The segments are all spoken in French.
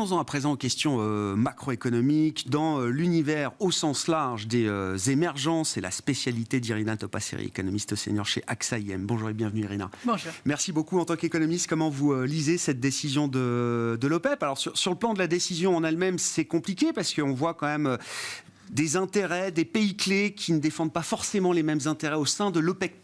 Venons-en à présent aux questions macroéconomiques. Dans l'univers au sens large des émergences et la spécialité d'Irina Topasseri, économiste senior chez AXA IM. Bonjour et bienvenue Irina. Bonjour. Merci beaucoup en tant qu'économiste. Comment vous lisez cette décision de l'OPEP? Alors sur le plan de la décision en elle-même, c'est compliqué parce qu'on voit quand même des intérêts, des pays clés qui ne défendent pas forcément les mêmes intérêts au sein de l'OPEC+.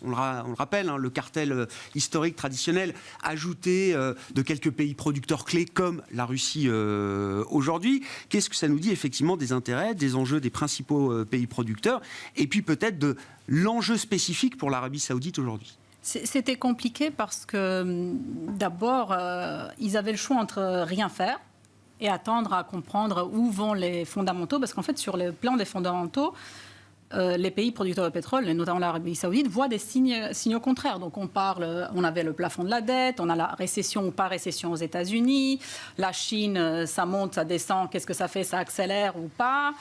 On le rappelle, hein, le cartel historique, traditionnel, ajouté de quelques pays producteurs clés comme la Russie aujourd'hui. Qu'est-ce que ça nous dit effectivement des intérêts, des enjeux des principaux pays producteurs et puis peut-être de l'enjeu spécifique pour l'Arabie Saoudite aujourd'hui? C'était compliqué parce que d'abord, ils avaient le choix entre rien faire et attendre à comprendre où vont les fondamentaux, parce qu'en fait, sur le plan des fondamentaux, les pays producteurs de pétrole, et notamment l'Arabie Saoudite, voient des signaux contraires. Donc on avait le plafond de la dette, on a la récession ou pas récession aux États-Unis, la Chine, ça monte, ça descend, qu'est-ce que ça fait, ça accélère ou pas.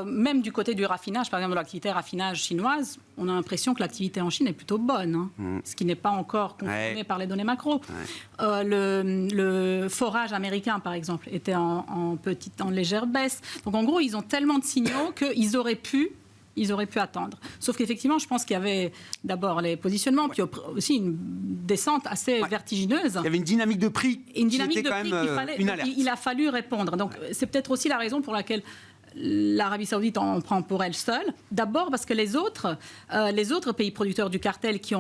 Même du côté du raffinage, par exemple de l'activité raffinage chinoise, on a l'impression que l'activité en Chine est plutôt bonne, ce qui n'est pas encore confirmé par les données macro. Le forage américain, par exemple, était en légère baisse. Donc en gros, ils ont tellement de signaux qu'ils auraient pu attendre. Sauf qu'effectivement, je pense qu'il y avait d'abord les positionnements, puis aussi une descente assez vertigineuse. Il y avait une dynamique de prix qui était quand même une alerte. Il a fallu répondre. Donc c'est peut-être aussi la raison pour laquelle l'Arabie Saoudite en prend pour elle seule. D'abord parce que les autres pays producteurs du cartel qui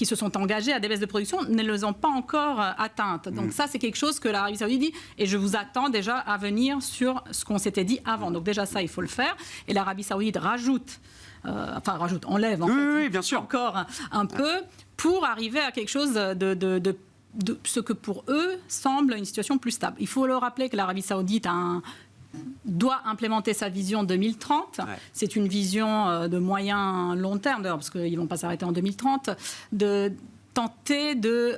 se sont engagés à des baisses de production ne les ont pas encore atteintes. Donc ça, c'est quelque chose que l'Arabie Saoudite dit, et je vous attends déjà à venir sur ce qu'on s'était dit avant. Donc déjà ça, il faut le faire. Et l'Arabie Saoudite enlève oui, bien sûr. Encore un peu pour arriver à quelque chose de ce que pour eux semble une situation plus stable. Il faut le rappeler que l'Arabie Saoudite doit implémenter sa vision 2030. Ouais. C'est une vision de moyen long terme, d'ailleurs, parce qu'ils ne vont pas s'arrêter en 2030, de tenter de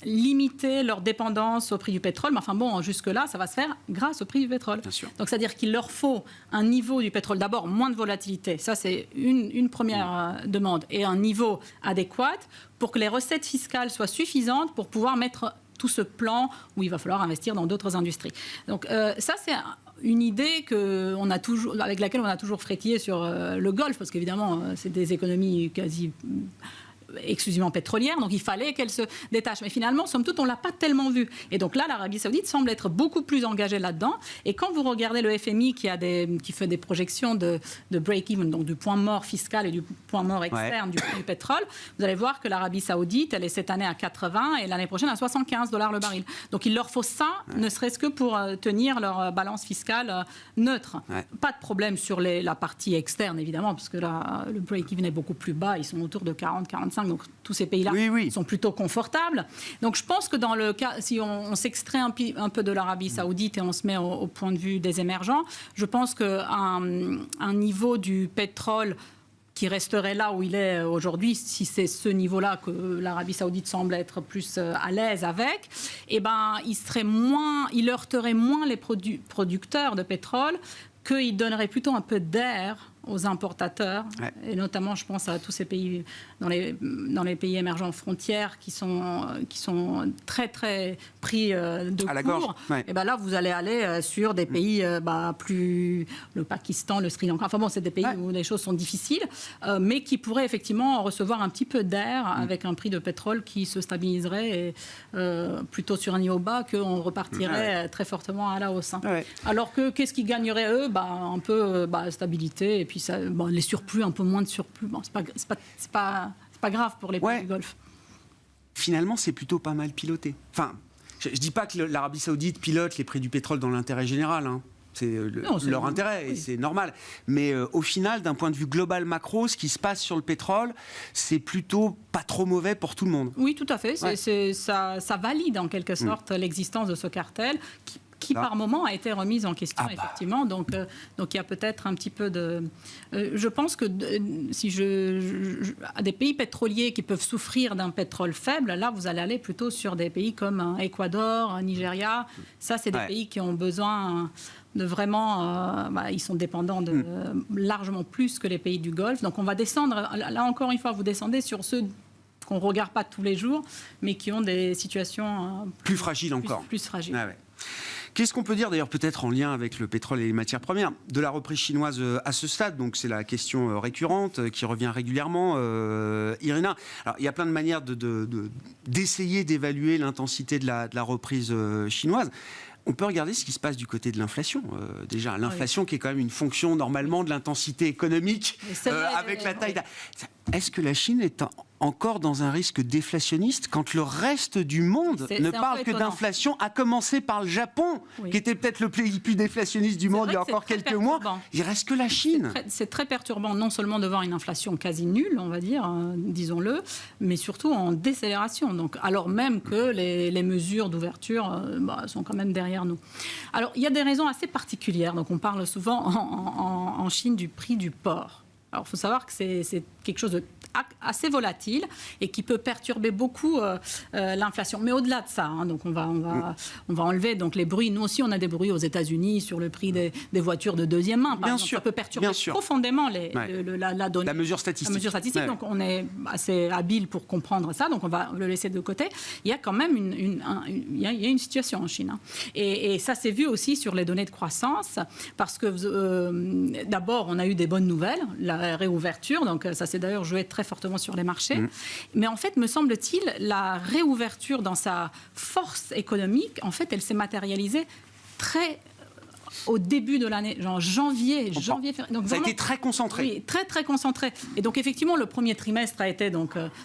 limiter leur dépendance au prix du pétrole. Mais enfin bon, jusque-là, ça va se faire grâce au prix du pétrole. Donc, c'est-à-dire qu'il leur faut un niveau du pétrole, d'abord, moins de volatilité. Ça, c'est une première demande. Et un niveau adéquat pour que les recettes fiscales soient suffisantes pour pouvoir mettre tout ce plan où il va falloir investir dans d'autres industries. Donc ça, c'est une idée avec laquelle on a toujours frétillé sur le Golfe, parce qu'évidemment, c'est des économies quasi exclusivement pétrolière, donc il fallait qu'elle se détache. Mais finalement, somme toute, on ne l'a pas tellement vu. Et donc là, l'Arabie Saoudite semble être beaucoup plus engagée là-dedans. Et quand vous regardez le FMI qui fait des projections de break-even, donc du point mort fiscal et du point mort externe du pétrole, vous allez voir que l'Arabie Saoudite, elle est cette année à 80 et l'année prochaine à $75 le baril. Donc il leur faut ça, ne serait-ce que pour tenir leur balance fiscale neutre. Pas de problème sur la partie externe, évidemment, parce que là, le break-even est beaucoup plus bas. Ils sont autour de 40-45. Donc tous ces pays-là sont plutôt confortables. Donc je pense que dans le cas, si on s'extrait un peu de l'Arabie Saoudite et on se met au point de vue des émergents, je pense qu'un niveau du pétrole qui resterait là où il est aujourd'hui, si c'est ce niveau-là que l'Arabie Saoudite semble être plus à l'aise avec, il heurterait moins les producteurs de pétrole, qu'il donnerait plutôt un peu d'air aux importateurs, et notamment je pense à tous ces pays dans les pays émergents frontières qui sont très très pris de court. Et ben là vous allez aller sur des pays plus le Pakistan, le Sri Lanka. Enfin bon, c'est des pays où les choses sont difficiles, mais qui pourraient effectivement recevoir un petit peu d'air avec un prix de pétrole qui se stabiliserait plutôt sur un niveau bas, qu'on repartirait très fortement à la hausse. Alors que qu'est-ce qu'ils gagneraient eux? Un peu stabilité et puis ça, les surplus, un peu moins de surplus. C'est pas grave pour les pays du Golfe. Finalement, c'est plutôt pas mal piloté. Enfin, je dis pas que l'Arabie Saoudite pilote les prix du pétrole dans l'intérêt général. C'est leur intérêt et c'est normal. Mais au final, d'un point de vue global macro, ce qui se passe sur le pétrole, c'est plutôt pas trop mauvais pour tout le monde. Oui, tout à fait. Ça valide en quelque sorte l'existence de ce cartel qui par moment a été remise en question, effectivement. Donc il y a peut-être un petit peu de... je pense que à des pays pétroliers qui peuvent souffrir d'un pétrole faible, là, vous allez aller plutôt sur des pays comme Équateur, Nigeria. Ça, c'est des pays qui ont besoin de vraiment... ils sont dépendants de largement plus que les pays du Golfe. Donc on va descendre... Là, encore une fois, vous descendez sur ceux qu'on ne regarde pas tous les jours, mais qui ont des situations... plus fragiles encore. Plus fragiles. Qu'est-ce qu'on peut dire d'ailleurs peut-être en lien avec le pétrole et les matières premières de la reprise chinoise à ce stade? Donc c'est la question récurrente qui revient régulièrement, Irina. Alors il y a plein de manières d'essayer d'évaluer l'intensité de la reprise chinoise. On peut regarder ce qui se passe du côté de l'inflation. Déjà, l'inflation qui est quand même une fonction normalement de l'intensité économique avec la taille. Est-ce que la Chine est encore dans un risque déflationniste quand le reste du monde ne parle que d'inflation, à commencer par le Japon, qui était peut-être le pays plus déflationniste du monde il y a encore quelques mois. Il reste que la Chine. C'est très perturbant, non seulement de voir une inflation quasi nulle, on va dire, disons-le, mais surtout en décélération. Donc, alors même que les mesures d'ouverture sont quand même derrière nous. Alors, il y a des raisons assez particulières. Donc, on parle souvent en Chine du prix du porc. Alors, il faut savoir que c'est quelque chose de assez volatile et qui peut perturber beaucoup l'inflation. Mais au-delà de ça, donc on va enlever donc les bruits. Nous aussi, on a des bruits aux États-Unis sur le prix des voitures de deuxième main. Par exemple. Ça peut perturber profondément la donnée. La mesure statistique. Donc, on est assez habile pour comprendre ça. Donc, on va le laisser de côté. Il y a quand même une situation en Chine. Et ça s'est vu aussi sur les données de croissance parce que d'abord, on a eu des bonnes nouvelles, la réouverture. Donc, ça s'est d'ailleurs joué très fortement sur les marchés. Mais en fait, me semble-t-il, la réouverture dans sa force économique, en fait, elle s'est matérialisée au début de l'année, genre janvier. Donc ça vraiment, a été très concentré. Oui, très, très concentré. Et donc, effectivement, le premier trimestre a été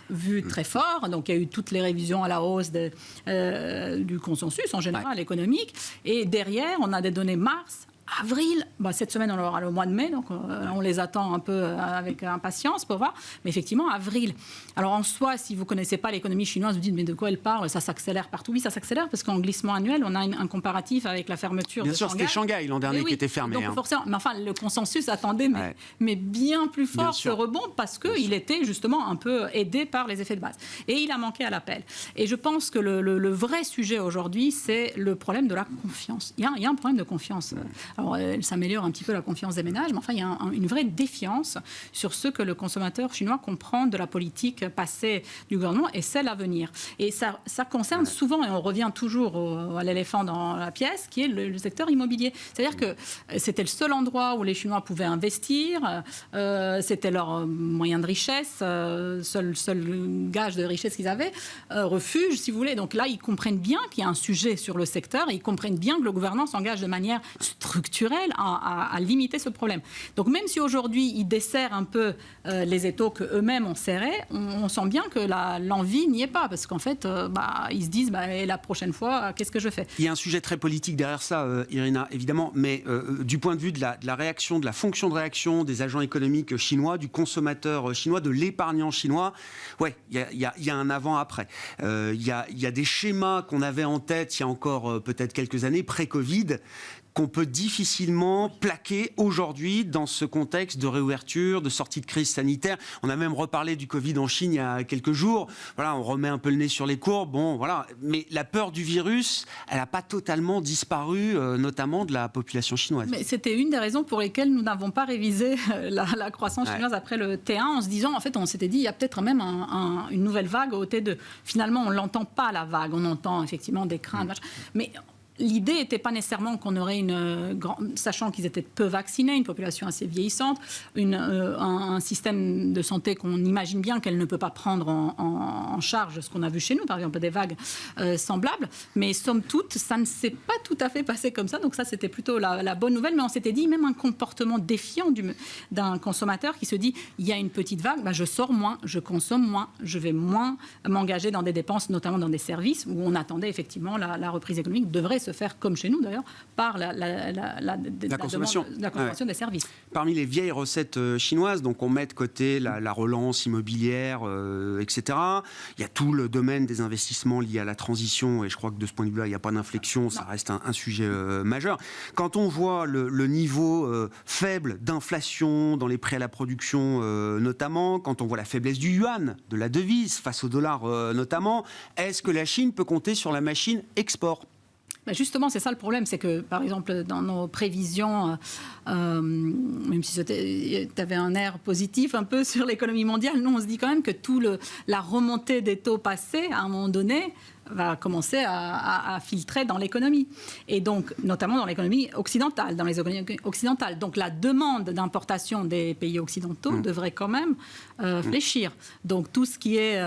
vu très fort. Donc, il y a eu toutes les révisions à la hausse du consensus, en général, économique. Et derrière, on a des données mars, avril, cette semaine on aura le mois de mai, donc on les attend un peu avec impatience pour voir, mais effectivement avril. Alors en soi, si vous ne connaissez pas l'économie chinoise, vous dites mais de quoi elle parle, ça s'accélère partout. Oui, ça s'accélère parce qu'en glissement annuel, on a un comparatif avec la fermeture de Shanghai. Bien sûr, c'était Shanghai l'an dernier qui était fermé. Donc forcément, mais enfin le consensus attendait mais bien plus fort ce rebond parce qu'il était justement un peu aidé par les effets de base. Et il a manqué à l'appel. Et je pense que le vrai sujet aujourd'hui, c'est le problème de la confiance. Il y a un problème de confiance. Alors, elle s'améliore un petit peu la confiance des ménages, mais enfin, il y a une vraie défiance sur ce que le consommateur chinois comprend de la politique passée du gouvernement et celle à venir. Et ça concerne souvent, et on revient toujours à l'éléphant dans la pièce, qui est le secteur immobilier. C'est-à-dire que c'était le seul endroit où les Chinois pouvaient investir, c'était leur moyen de richesse, seul gage de richesse qu'ils avaient, refuge, si vous voulez. Donc là, ils comprennent bien qu'il y a un sujet sur le secteur et ils comprennent bien que le gouvernement s'engage de manière structurelle à limiter ce problème. Donc même si aujourd'hui ils desserrent un peu les étaux qu'eux-mêmes ont serrés, on sent bien que l'envie n'y est pas, parce qu'en fait ils se disent et la prochaine fois qu'est-ce que je fais? Il y a un sujet très politique derrière ça, Irina, évidemment, mais du point de vue de la réaction, de la fonction de réaction des agents économiques chinois, du consommateur chinois, de l'épargnant chinois, il y a un avant-après. Il y a des schémas qu'on avait en tête il y a encore peut-être quelques années, pré-Covid, qu'on peut difficilement plaquer aujourd'hui dans ce contexte de réouverture, de sortie de crise sanitaire. On a même reparlé du Covid en Chine il y a quelques jours. Voilà, on remet un peu le nez sur les courbes. Bon, voilà. Mais la peur du virus, elle n'a pas totalement disparu, notamment de la population chinoise. Mais c'était une des raisons pour lesquelles nous n'avons pas révisé la croissance chinoise après le T1, en se disant, en fait, on s'était dit, il y a peut-être même une nouvelle vague au T2. Finalement, on ne l'entend pas, la vague. On entend effectivement des craintes. Mais l'idée n'était pas nécessairement qu'on aurait sachant qu'ils étaient peu vaccinés, une population assez vieillissante, un système de santé qu'on imagine bien qu'elle ne peut pas prendre en charge ce qu'on a vu chez nous, par exemple des vagues semblables. Mais somme toute, ça ne s'est pas tout à fait passé comme ça. Donc ça, c'était plutôt la bonne nouvelle. Mais on s'était dit, même un comportement défiant d'un consommateur qui se dit, il y a une petite vague, je sors moins, je consomme moins, je vais moins m'engager dans des dépenses, notamment dans des services où on attendait effectivement la reprise économique devrait se faire, comme chez nous d'ailleurs, par la consommation des services. Parmi les vieilles recettes chinoises, donc on met de côté la relance immobilière, etc. Il y a tout le domaine des investissements liés à la transition, et je crois que de ce point de vue-là, il n'y a pas d'inflexion, ça reste un sujet majeur. Quand on voit le niveau faible d'inflation dans les prêts à la production, notamment, quand on voit la faiblesse du yuan, de la devise face au dollar notamment, est-ce que la Chine peut compter sur la machine export ? Justement, c'est ça le problème, c'est que, par exemple, dans nos prévisions, même si tu avais un air positif un peu sur l'économie mondiale, nous, on se dit quand même que la remontée des taux passés, à un moment donné, va commencer à filtrer dans l'économie. Et donc, notamment dans l'économie occidentale, dans les économies occidentales. Donc, la demande d'importation des pays occidentaux devrait quand même fléchir. Donc, tout ce qui est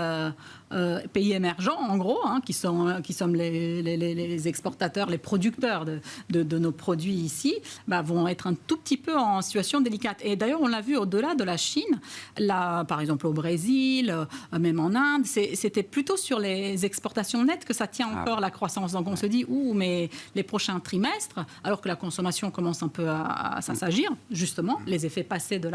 pays émergents, en gros, qui sont les exportateurs, les producteurs de nos produits ici, vont être un tout petit peu en situation délicate. Et d'ailleurs, on l'a vu au-delà de la Chine, là, par exemple au Brésil, même en Inde, c'était plutôt sur les exportations nettes que ça tient encore la croissance. Donc on se dit, mais les prochains trimestres, alors que la consommation commence un peu à s'assagir, justement, les effets passés de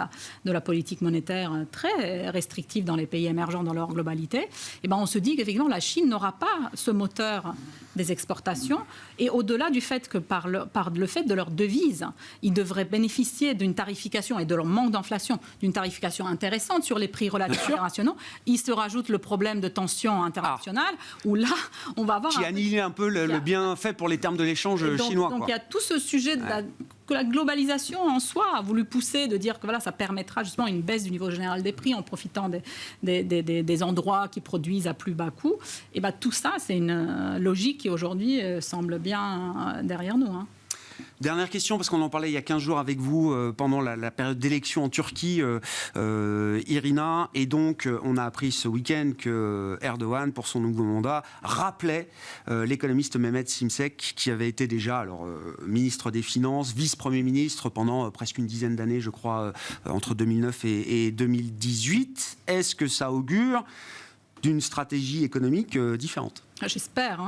la politique monétaire très restrictive dans les pays émergents dans leur globalité, on se dit qu'effectivement la Chine n'aura pas ce moteur des exportations, et au-delà du fait que par le fait de leur devise, ils devraient bénéficier d'une tarification et de leur manque d'inflation, d'une tarification intéressante sur les prix relatifs internationaux, il se rajoute le problème de tension internationale, où là, on va avoir... Qui annihile un peu le bienfait pour les termes de l'échange chinois. Donc il y a tout ce sujet que la globalisation en soi a voulu pousser, de dire que ça permettra justement une baisse du niveau général des prix en profitant des endroits qui produisent à plus bas coût. Et tout ça, c'est une logique qui aujourd'hui semble bien derrière nous. Dernière question, parce qu'on en parlait il y a 15 jours avec vous pendant la période d'élection en Turquie, Irina, et donc on a appris ce week-end que Erdogan, pour son nouveau mandat, rappelait l'économiste Mehmet Şimşek, qui avait été déjà ministre des Finances, vice-premier ministre pendant presque une dizaine d'années, je crois, entre 2009 et 2018. Est-ce que ça augure d'une stratégie économique différente ? J'espère.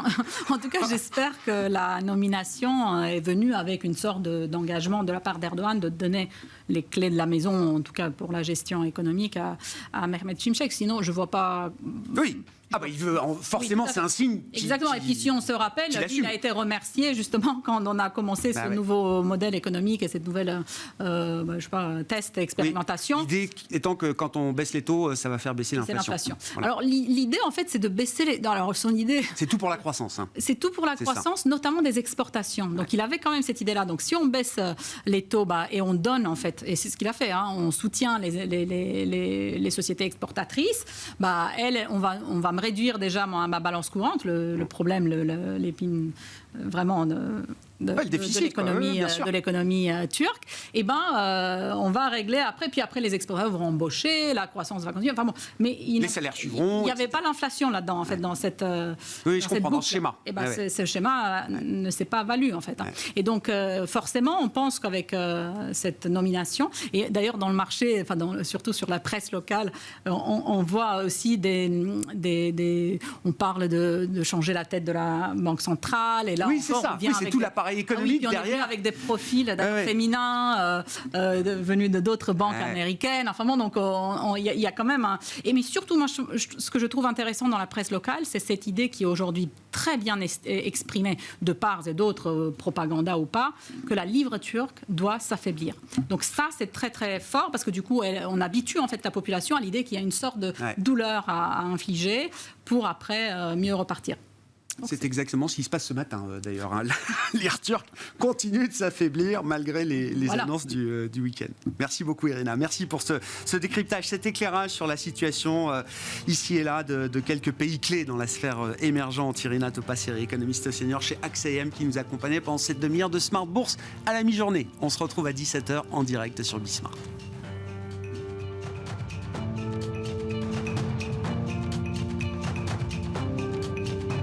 En tout cas, j'espère que la nomination est venue avec une sorte d'engagement de la part d'Erdogan de donner les clés de la maison, en tout cas pour la gestion économique, à Mehmet Şimşek. Sinon, je ne vois pas... Oui. Il veut, forcément, c'est un signe. Exactement. Et puis, si on se rappelle, il a été remercié justement quand on a commencé ce nouveau modèle économique et cette nouvelle, test, expérimentation. L'idée étant que quand on baisse les taux, ça va faire baisser l'inflation. Voilà. Alors, l'idée, en fait, c'est de baisser les... Alors, son idée... C'est tout pour la croissance. C'est tout pour la croissance, notamment des exportations. Donc, il avait quand même cette idée-là. Donc, si on baisse les taux, et on donne, en fait, et c'est ce qu'il a fait, on soutient les sociétés exportatrices, on va me réduire déjà ma balance courante, le problème, l'épine vraiment de l'économie turque, on va régler après, puis après les exportateurs vont embaucher, la croissance va continuer. Mais les salaires suivront. Il n'y avait pas l'inflation là-dedans, en fait, dans cette je comprends, dans ce schéma. Ce schéma ne s'est pas valu, en fait. Et donc, forcément, on pense qu'avec cette nomination, et d'ailleurs dans le marché, surtout sur la presse locale, on voit aussi on parle de changer la tête de la Banque centrale, et là, c'est ça. C'est tout l'appareil économique derrière. Avec des profils féminins venus de d'autres banques américaines. Donc il y a quand même mais surtout, moi, ce que je trouve intéressant dans la presse locale, c'est cette idée qui est aujourd'hui très bien exprimée de part et d'autre, propaganda ou pas, que la livre turque doit s'affaiblir. Donc ça, c'est très très fort, parce que du coup, on habitue en fait la population à l'idée qu'il y a une sorte de douleur à infliger pour après mieux repartir. C'est exactement ce qui se passe ce matin, d'ailleurs. Lire turc continue de s'affaiblir malgré les annonces du week-end. Merci beaucoup, Irina. Merci pour ce décryptage, cet éclairage sur la situation ici et là de quelques pays clés dans la sphère émergente. Irina Topasseri, économiste senior chez AXA IM, qui nous accompagnait pendant cette demi-heure de Smart Bourse à la mi-journée. On se retrouve à 17h en direct sur Bismart.